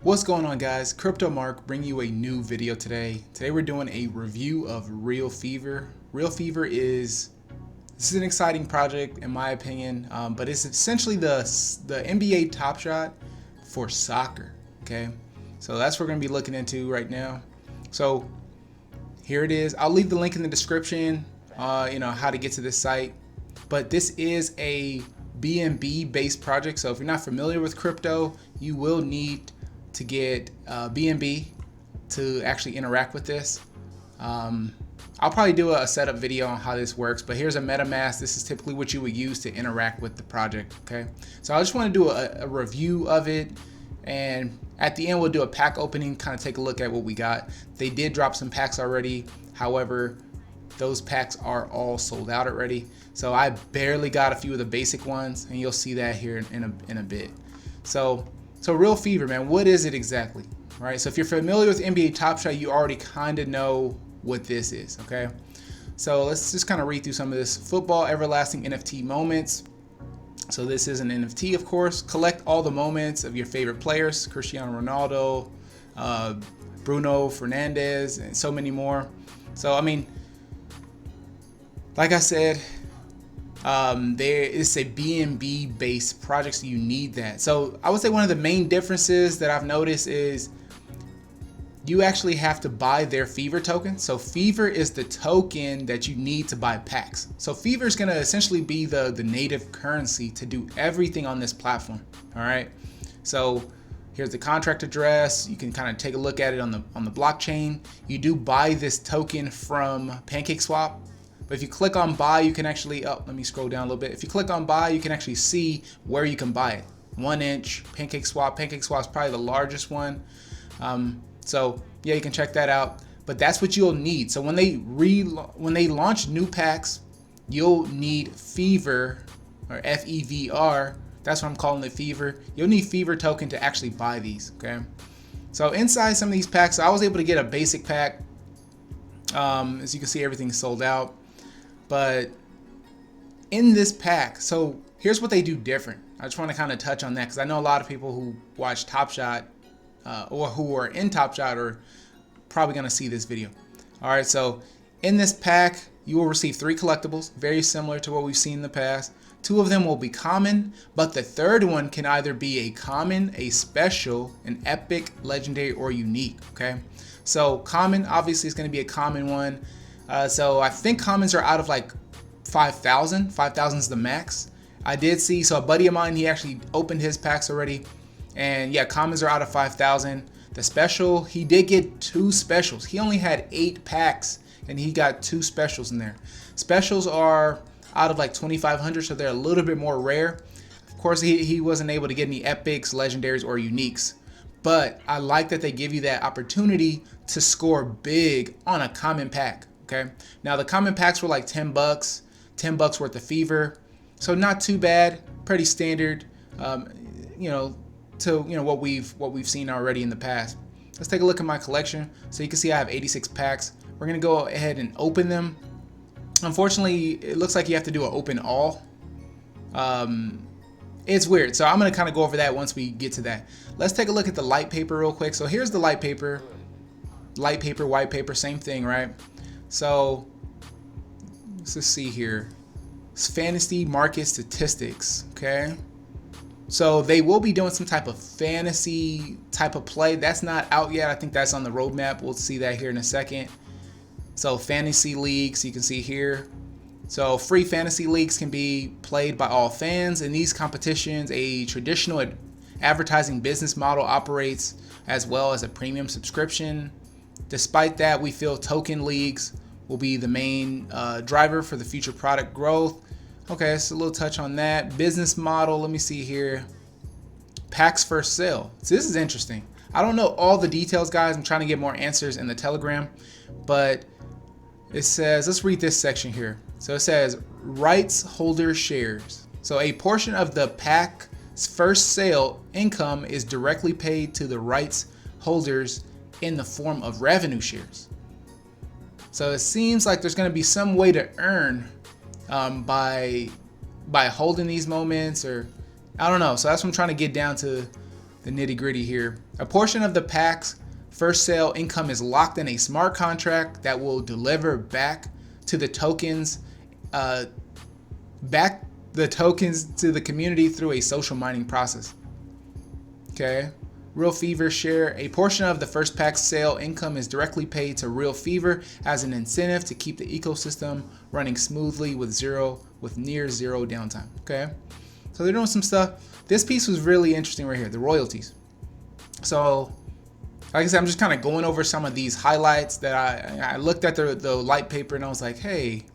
What's going on, guys? Crypto Mark bringing you a new video today. Today we're doing a review of RealFevr. RealFevr is an exciting project in my opinion, but it's essentially the NBA Top Shot for soccer. Okay, so that's what we're going to be looking into right now. So here it is. I'll leave the link in the description. How to get to this site, but this is a BNB based project. So if you're not familiar with crypto, you will need to get BNB to actually interact with this. I'll probably do a setup video on how this works, but here's a MetaMask. This is typically what you would use to interact with the project. Okay, so I just want to do a review of it, and at the end we'll do a pack opening, kind of take a look at what we got. They did drop some packs already, however those packs are all sold out already. So I barely got a few of the basic ones, and you'll see that here in a bit. So RealFevr, man, what is it exactly? All right, so if you're familiar with NBA Top Shot, you already kind of know what this is, okay? So let's just kind of read through some of this. Football Everlasting NFT Moments. So this is an NFT, of course. Collect all the moments of your favorite players, Cristiano Ronaldo, Bruno Fernandes, and so many more. So, I mean, like I said, there is a BNB based project, so you need that. So I would say one of the main differences that I've noticed is you actually have to buy their Fevr token. So Fevr is the token that you need to buy packs. So Fevr is going to essentially be the native currency to do everything on this platform. All right. So here's the contract address. You can kind of take a look at it on the blockchain. You do buy this token from PancakeSwap. But if you click on buy, you can actually, let me scroll down a little bit. If you click on buy, you can actually see where you can buy it. 1 inch, PancakeSwap. PancakeSwap is probably the largest one. So yeah, you can check that out. But that's what you'll need. So when they launch new packs, you'll need Fevr, or FEVR. That's what I'm calling it, Fevr. You'll need Fevr token to actually buy these. Okay. So inside some of these packs, I was able to get a basic pack. As you can see, everything's sold out. But in this pack, so here's what they do different. I just want to kind of touch on that because I know a lot of people who watch Top Shot or who are in Top Shot are probably going to see this video. All right, so in this pack, you will receive 3 collectibles, very similar to what we've seen in the past. 2 of them will be common, but the third one can either be a common, a special, an epic, legendary, or unique. Okay, so common obviously is going to be a common one. So I think commons are out of like 5,000. 5,000 is the max. I did see, so a buddy of mine, he actually opened his packs already. And yeah, commons are out of 5,000. The special, he did get 2 specials. He only had 8 packs and he got 2 specials in there. Specials are out of like 2,500, so they're a little bit more rare. Of course, he wasn't able to get any epics, legendaries, or uniques. But I like that they give you that opportunity to score big on a common pack. Okay, now the common packs were like $10, $10 worth of Fevr, so not too bad, pretty standard, to what we've seen already in the past. Let's take a look at my collection. So you can see I have 86 packs. We're gonna go ahead and open them. Unfortunately, it looks like you have to do an open all. It's weird, so I'm gonna kind of go over that once we get to that. Let's take a look at the Lightpaper real quick. So here's the Lightpaper, white paper, same thing, right? So let's just see here. It's fantasy market statistics. Okay, so they will be doing some type of fantasy type of play. That's not out yet. I think that's on the roadmap. We'll see that here in a second. So fantasy leagues, you can see here. So free fantasy leagues can be played by all fans. In these competitions, a traditional advertising business model operates as well as a premium subscription. Despite that, we feel token leagues will be the main driver for the future product growth. Okay, so a little touch on that. Business model, let me see here. Packs first sale. So this is interesting. I don't know all the details, guys. I'm trying to get more answers in the Telegram. But it says, let's read this section here. So it says rights holder shares. So a portion of the pack's first sale income is directly paid to the rights holders in the form of revenue shares. So it seems like there's going to be some way to earn by holding these moments, or I don't know. So that's what I'm trying to get down to the nitty gritty here. A portion of the pack's first sale income is locked in a smart contract that will deliver back to the tokens to the community through a social mining process. Okay. RealFevr share a portion of the first pack sale income is directly paid to RealFevr as an incentive to keep the ecosystem running smoothly with near zero downtime. Okay. So they're doing some stuff. This piece was really interesting right here, the royalties. So like I said, I'm just kind of going over some of these highlights that I looked at the Lightpaper and I was like, hey,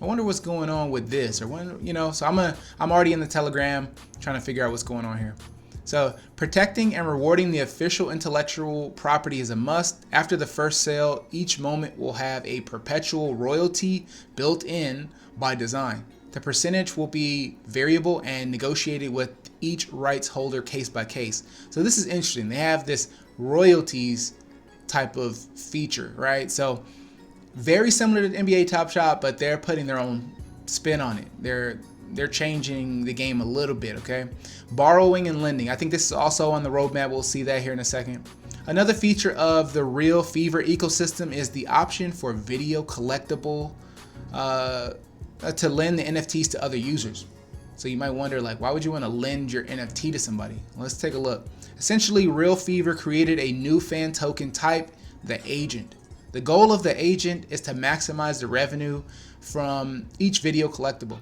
I wonder what's going on with this, or when, so I'm already in the Telegram trying to figure out what's going on here. So protecting and rewarding the official intellectual property is a must. After the first sale, each moment will have a perpetual royalty built in by design. The percentage will be variable and negotiated with each rights holder case by case. So this is interesting. They have this royalties type of feature, right? So very similar to NBA Top Shot, but they're putting their own spin on it. They're changing the game a little bit, okay? Borrowing and lending. I think this is also on the roadmap. We'll see that here in a second. Another feature of the RealFevr ecosystem is the option for video collectible to lend the NFTs to other users. So you might wonder, like, why would you want to lend your NFT to somebody? Well, let's take a look. Essentially, RealFevr created a new fan token type, the agent. The goal of the agent is to maximize the revenue from each video collectible.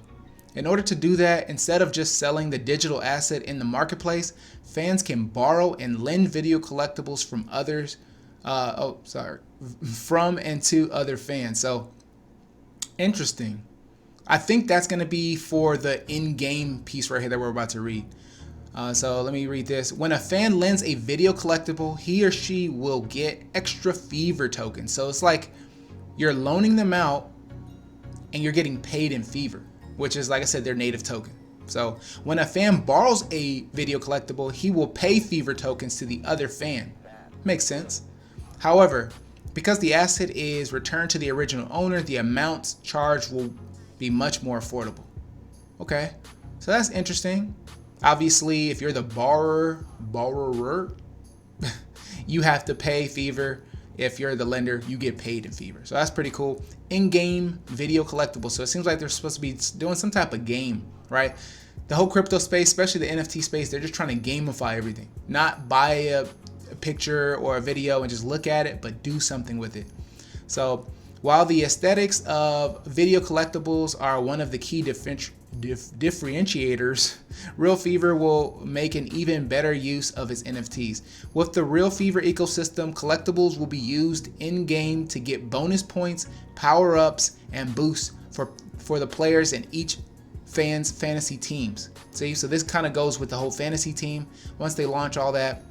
In order to do that, instead of just selling the digital asset in the marketplace, fans can borrow and lend video collectibles from others, from and to other fans. So interesting. I think that's going to be for the in-game piece right here that we're about to read. So let me read this. When a fan lends a video collectible, he or she will get extra Fever tokens. So it's like you're loaning them out and you're getting paid in Fever, which is, like I said, their native token. So when a fan borrows a video collectible, he will pay Fever tokens to the other fan. Makes sense. However, because the asset is returned to the original owner, the amounts charged will be much more affordable. Okay, so that's interesting. Obviously, if you're the borrower, you have to pay Fever. If you're the lender, you get paid in Fever. So that's pretty cool. In-game video collectible. So it seems like they're supposed to be doing some type of game, right? The whole crypto space, especially the NFT space, they're just trying to gamify everything. Not buy a picture or a video and just look at it, but do something with it. So while the aesthetics of video collectibles are one of the key differentiators, RealFevr will make an even better use of its NFTs. With the RealFevr ecosystem, collectibles will be used in-game to get bonus points, power-ups, and boosts for the players in each fan's fantasy teams. See, so this kind of goes with the whole fantasy team. Once they launch all that,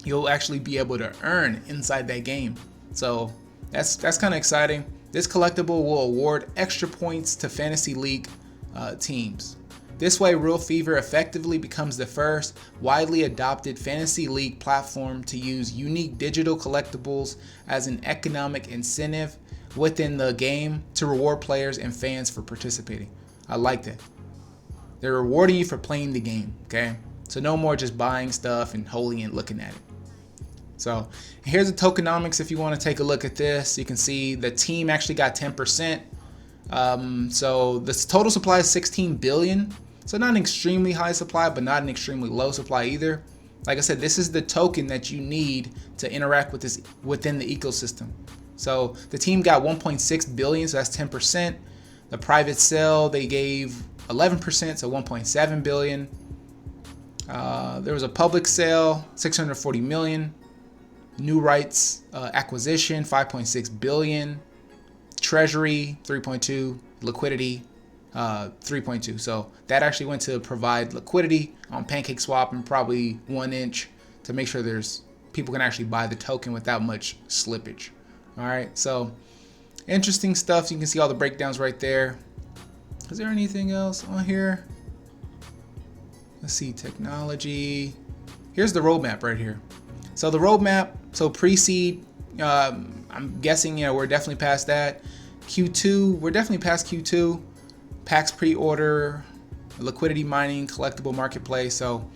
you'll actually be able to earn inside that game. So that's kind of exciting. This collectible will award extra points to fantasy league teams. This way, RealFevr effectively becomes the first widely adopted fantasy league platform to use unique digital collectibles as an economic incentive within the game to reward players and fans for participating. I like that. They're rewarding you for playing the game, okay? So no more just buying stuff and holding it, looking at it. So here's the tokenomics if you want to take a look at this. You can see the team actually got 10%. So the total supply is 16 billion. So not an extremely high supply, but not an extremely low supply either. Like I said, this is the token that you need to interact with this within the ecosystem. So the team got 1.6 billion, so that's 10%. The private sale, they gave 11%, so 1.7 billion. There was a public sale, 640 million. New rights acquisition, 5.6 billion. Treasury, 3.2. Liquidity, 3.2. So that actually went to provide liquidity on PancakeSwap and probably 1inch to make sure there's people can actually buy the token without much slippage. All right, so interesting stuff. You can see all the breakdowns right there. Is there anything else on here? Let's see, technology. Here's the roadmap right here. So the roadmap, so pre-seed, I'm guessing, we're definitely past that. Q2, we're definitely past Q2. PAX pre-order, liquidity mining, collectible marketplace. So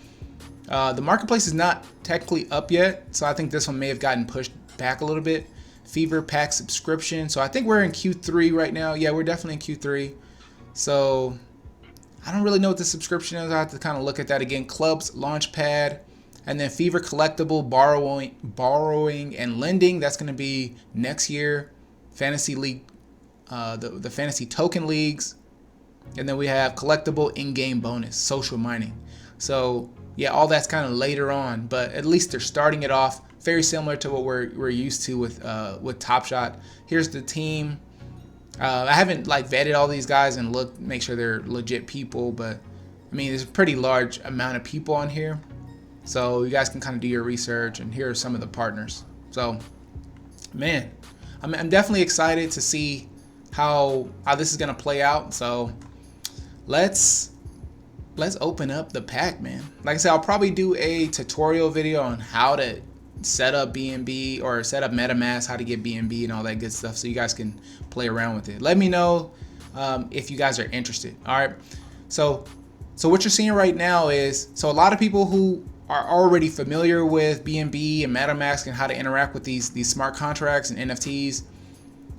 The marketplace is not technically up yet, so I think this one may have gotten pushed back a little bit. Fever pack subscription. So I think we're in Q3 right now. Yeah, we're definitely in Q3. So I don't really know what the subscription is. I have to kind of look at that again. Clubs, Launchpad, and then Fever collectible, borrowing and lending. That's going to be next year. Fantasy League, the Fantasy Token Leagues. And then we have collectible in-game bonus, social mining. So yeah, all that's kind of later on, but at least they're starting it off very similar to what we're used to with Top Shot. Here's the team. I haven't like vetted all these guys and make sure they're legit people, but I mean there's a pretty large amount of people on here, so you guys can kind of do your research. And here are some of the partners. So man, I'm definitely excited to see how this is gonna play out. So let's open up the pack, man. Like I said, I'll probably do a tutorial video on how to set up BNB or set up MetaMask, how to get BNB and all that good stuff, so you guys can play around with it. Let me know if you guys are interested. All right. So what you're seeing right now is, so a lot of people who are already familiar with BNB and MetaMask and how to interact with these smart contracts and NFTs,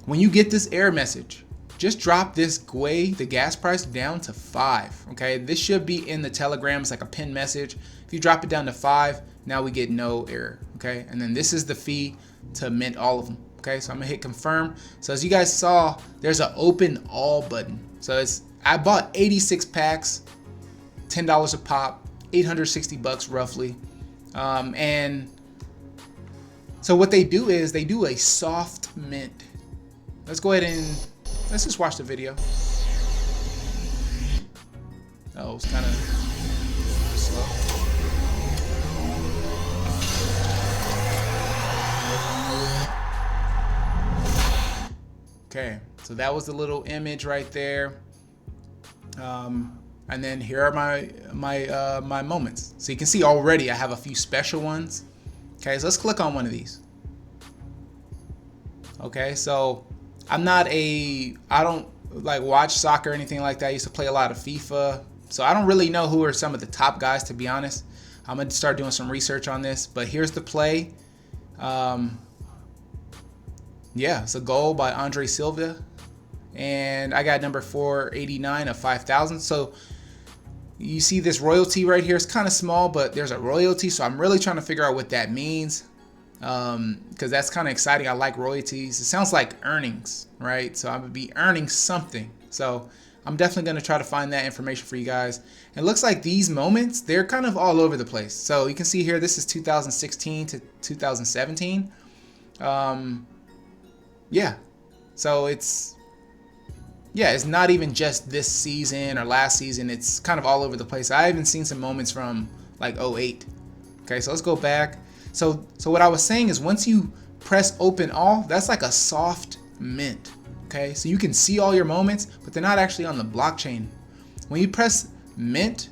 when you get this error message, just drop this GUI, the gas price, down to 5. Okay, this should be in the Telegram. It's like a pinned message. If you drop it down to 5, now we get no error. Okay, and then this is the fee to mint all of them. Okay, so I'm gonna hit confirm. So as you guys saw, there's an open all button. So I bought 86 packs, $10 a pop, 860 bucks roughly. And so what they do is they do a soft mint. Let's go ahead and let's just watch the video. Oh, it's kind of slow. Okay, so that was the little image right there. And then here are my moments. So you can see already I have a few special ones. Okay, so let's click on one of these. Okay, so I don't like watch soccer or anything like that. I used to play a lot of FIFA, so I don't really know who are some of the top guys, to be honest. I'm gonna start doing some research on this, but here's the play. Yeah, it's a goal by Andre Silva, and I got number 489 of 5,000. So you see this royalty right here. It's kind of small, but there's a royalty, so I'm really trying to figure out what that means, because that's kind of exciting. I like royalties. It sounds like earnings, right? So I'm gonna be earning something. So I'm definitely gonna try to find that information for you guys. It looks like these moments, they're kind of all over the place. So you can see here, this is 2016 to 2017. Yeah, so it's not even just this season or last season. It's kind of all over the place. I even seen some moments from like 08. Okay, so let's go back. So what I was saying is, once you press open all, that's like a soft mint. Okay, so you can see all your moments, but they're not actually on the blockchain. When you press mint,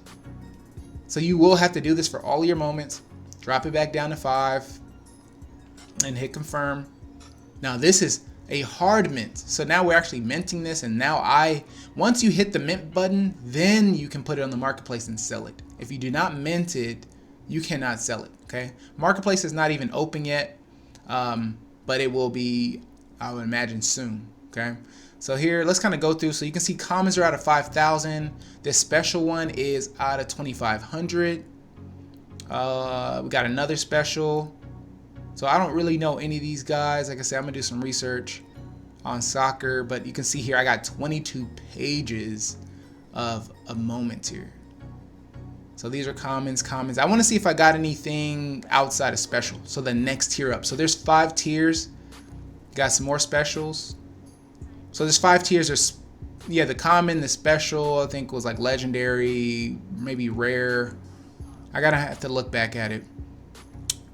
so you will have to do this for all your moments. Drop it back down to 5 and hit confirm. Now this is a hard mint. So now we're actually minting this, and now once you hit the mint button, then you can put it on the marketplace and sell it. If you do not mint it, you cannot sell it. Okay, marketplace is not even open yet, but it will be, I would imagine, soon. Okay, so here let's kind of go through. So you can see commons are out of 5,000. This special one is out of 2,500. We got another special. So I don't really know any of these guys. Like I said, I'm gonna do some research on soccer, but you can see here I got 22 pages of moments here. So these are commons. I want to see if I got anything outside of special. So the next tier up. So there's 5 tiers. Got some more specials. So there's 5 tiers. There's, yeah, the common, the special, I think was like legendary, maybe rare. I gotta have to look back at it.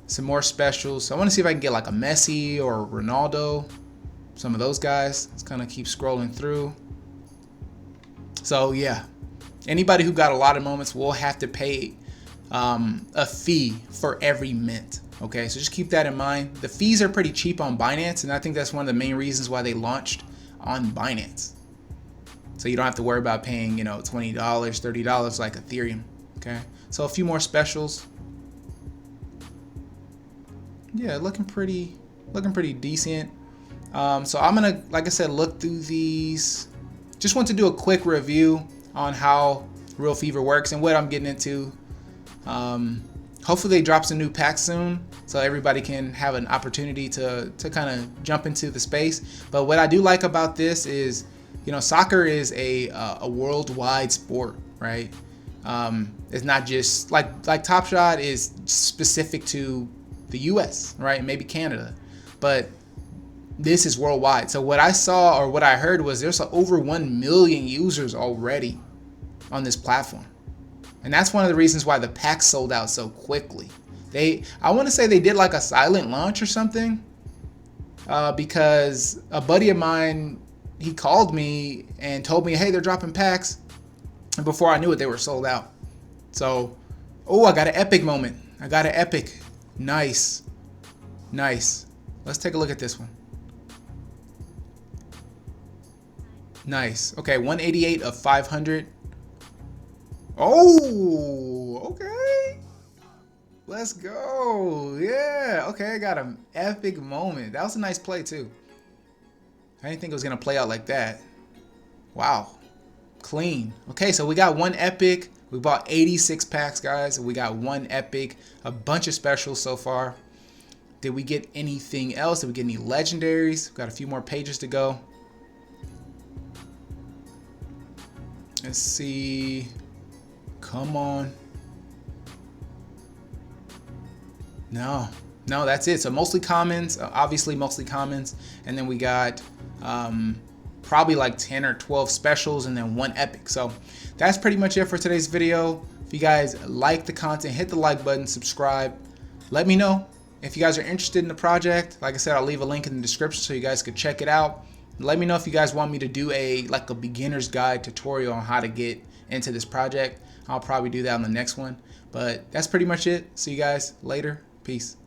Some more specials. So I want to see if I can get like a Messi or Ronaldo, some of those guys. Let's kind of keep scrolling through. So yeah, anybody who got a lot of moments will have to pay a fee for every mint. Okay, so just keep that in mind. The fees are pretty cheap on Binance, and I think that's one of the main reasons why they launched on Binance. So you don't have to worry about paying, $20, $30 like Ethereum. Okay, so a few more specials. yeah, looking pretty decent. So I'm gonna, like I said, look through these. Just want to do a quick review on how RealFevr works and what I'm getting into. Hopefully they drop some new packs soon so everybody can have an opportunity to kind of jump into the space. But what I do like about this is, you know, soccer is a worldwide sport, right? It's not just like Top Shot is specific to the US, right? Maybe Canada, but this is worldwide. So what I saw or what I heard was there's over 1 million users already on this platform. And that's one of the reasons why the packs sold out so quickly. I want to say they did like a silent launch or something, because a buddy of mine, he called me and told me, hey, they're dropping packs. And before I knew it, they were sold out. So, oh, I got an epic moment. I got an epic. Nice. Nice. Let's take a look at this one. Nice. Okay, 188 of 500. Oh, okay. Let's go. Yeah. Okay, I got an epic moment. That was a nice play too. I didn't think it was gonna play out like that. Wow. Clean. Okay, so we got one epic. We bought 86 packs, guys. We got one epic, a bunch of specials so far. Did we get anything else? Did we get any legendaries? We've got a few more pages to go. Let's see. Come on. No, that's it. So mostly commons, obviously mostly commons. And then we got probably like 10 or 12 specials and then one epic. So that's pretty much it for today's video. If you guys like the content, hit the like button, subscribe. Let me know if you guys are interested in the project. Like I said, I'll leave a link in the description so you guys could check it out. Let me know if you guys want me to do a beginner's guide tutorial on how to get into this project. I'll probably do that on the next one. But that's pretty much it. See you guys later. Peace.